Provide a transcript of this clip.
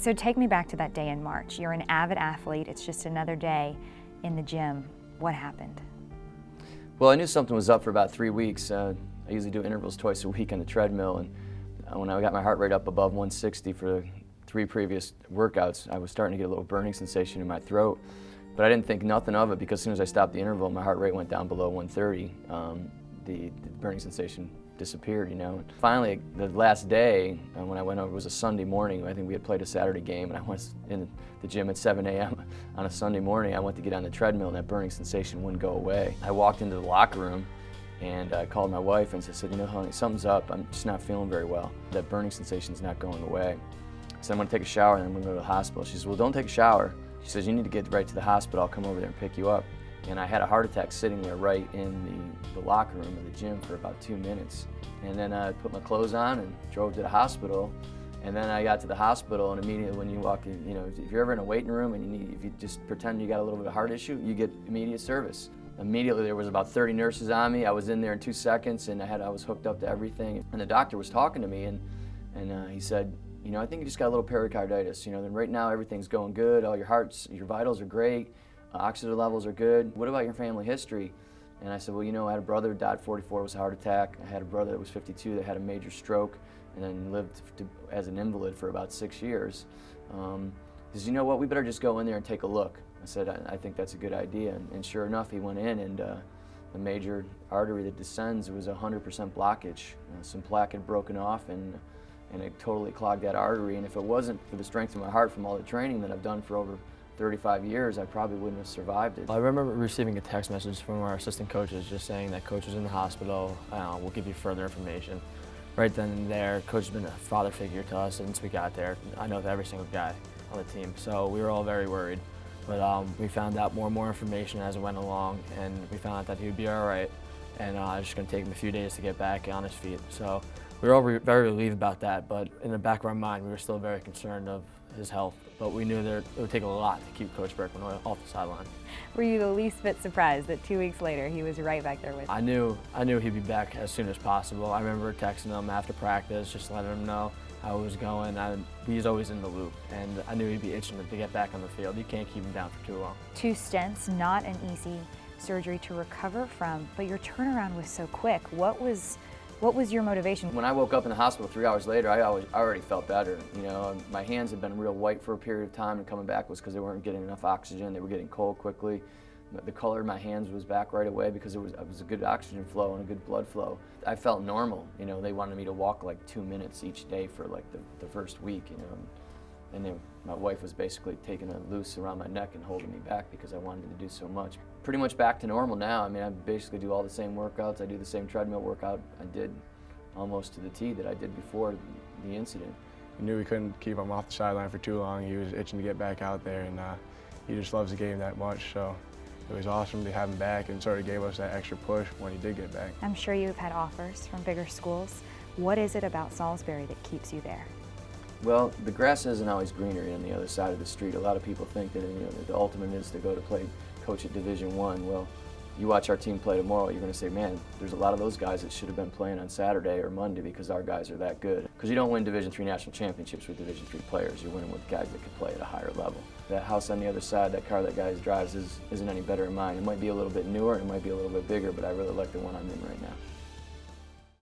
So take me back to that day in March. You're an avid athlete. It's just another day in the gym. What happened? Well, I knew something was up for about 3 weeks. I usually do intervals twice a week on the treadmill, and when I got my heart rate up above 160 for 3 previous workouts, I was starting to get a little burning sensation in my throat. But I didn't think nothing of it because as soon as I stopped the interval, my heart rate went down below 130. The burning sensation disappeared, you know. Finally, the last day, when I went over, it was a Sunday morning. I think we had played a Saturday game, and I went in the gym at 7 a.m. on a Sunday morning. I went to get on the treadmill, and that burning sensation wouldn't go away. I walked into the locker room, and I called my wife and said, you know, honey, something's up. I'm just not feeling very well. That burning sensation's not going away. So I'm going to take a shower, and I'm going to go to the hospital. She says, well, don't take a shower. She says, you need to get right to the hospital. I'll come over there and pick you up. And I had a heart attack sitting there right in the locker room of the gym for about 2 minutes. And then I put my clothes on and drove to the hospital. And then I got to the hospital, and immediately when you walk in, you know, if you're ever in a waiting room and if you just pretend you got a little bit of heart issue, you get immediate service. Immediately there was about 30 nurses on me. I was in there in 2 seconds, and I was hooked up to everything. And the doctor was talking to me, and he said, you know, I think you just got a little pericarditis. You know, then right now everything's going good. All your vitals are great. Oxygen levels are good. What about your family history? And I said, well, you know, I had a brother who died 44, it was a heart attack. I had a brother that was 52 that had a major stroke and then lived as an invalid for about 6 years. He says, you know what, we better just go in there and take a look. I said, I think that's a good idea. And sure enough, he went in, and the major artery that descends was 100% blockage. Some plaque had broken off, and it totally clogged that artery. And if it wasn't for the strength of my heart from all the training that I've done for over 35 years, I probably wouldn't have survived it. I remember receiving a text message from our assistant coaches just saying that coach was in the hospital, we'll give you further information. Right then and there, coach has been a father figure to us since we got there. I know every single guy on the team, so we were all very worried. But we found out more and more information as it went along, and we found out that he would be all right, and it's just going to take him a few days to get back on his feet. So we were all very relieved about that, but in the back of our mind, we were still very concerned of his health, but we knew that it would take a lot to keep Coach Berkman off the sideline. Were you the least bit surprised that 2 weeks later he was right back there with you? I knew he'd be back as soon as possible. I remember texting him after practice, just letting him know how it was going. He's always in the loop, and I knew he'd be itching to get back on the field. You can't keep him down for too long. 2 stents, not an easy surgery to recover from, but your turnaround was so quick. What was your motivation? When I woke up in the hospital 3 hours later, I already felt better. You know, my hands had been real white for a period of time, and coming back was because they weren't getting enough oxygen. They were getting cold quickly. The color of my hands was back right away because it was a good oxygen flow and a good blood flow. I felt normal. You know, they wanted me to walk like 2 minutes each day for like the first week, you know. And then my wife was basically taking a noose around my neck and holding me back because I wanted to do so much. Pretty much back to normal now. I mean, I basically do all the same workouts. I do the same treadmill workout I did almost to the T that I did before the incident. We knew we couldn't keep him off the sideline for too long. He was itching to get back out there, and he just loves the game that much. So it was awesome to have him back, and sort of gave us that extra push when he did get back. I'm sure you've had offers from bigger schools. What is it about Salisbury that keeps you there? Well, the grass isn't always greener on the other side of the street. A lot of people think that, you know, the ultimate is to go to coach at Division I. Well, you watch our team play tomorrow, you're going to say, man, there's a lot of those guys that should have been playing on Saturday or Monday because our guys are that good. Because you don't win Division III national championships with Division III players. You're winning with guys that can play at a higher level. That house on the other side, that car that guy drives isn't any better than mine. It might be a little bit newer, and it might be a little bit bigger, but I really like the one I'm in right now.